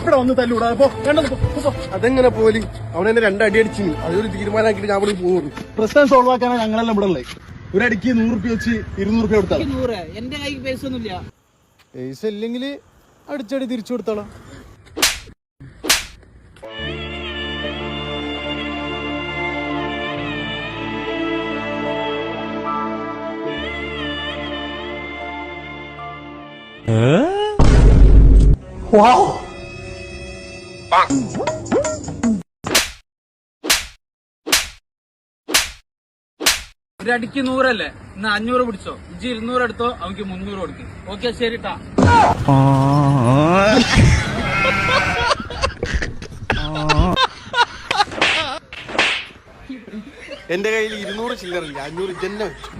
ഇവിടെ വന്ന് തല്ലൂടാ പോ. അതെങ്ങനെ പോലും അവനെന്നെ രണ്ടടി അടിച്ചു. അതൊരു തീരുമാനമാക്കിട്ട് ഞാൻ ഇവിടെ പോകുന്നു. പ്രശ്നം സോൾവ് ആക്കാനാണ് ഞങ്ങളെല്ലാം ഇവിടെ ഉള്ളത്. ഒരടിക്ക് 100 റുപ്യ വെച്ച് 200 റുപ്യ കൊടുത്താൽ. എന്റെ കയ്യിൽ പൈസ ഒന്നുമില്ല. പൈസ ഇല്ലെങ്കിൽ അടിച്ചടി തിരിച്ചു കൊടുത്തോളാം. ഒരടിക്ക് 100 അല്ലേ? ഇന്ന് 500 പിടിച്ചോ. ഇജ്ജ് 200 എടുത്തോ, അവർക്ക് 300 കൊടുക്കും. ഓക്കെ, ശരിട്ടാ. എന്റെ കയ്യിൽ 200 ചില്ലറില്ല, 500 ജന്നെ വെച്ചു.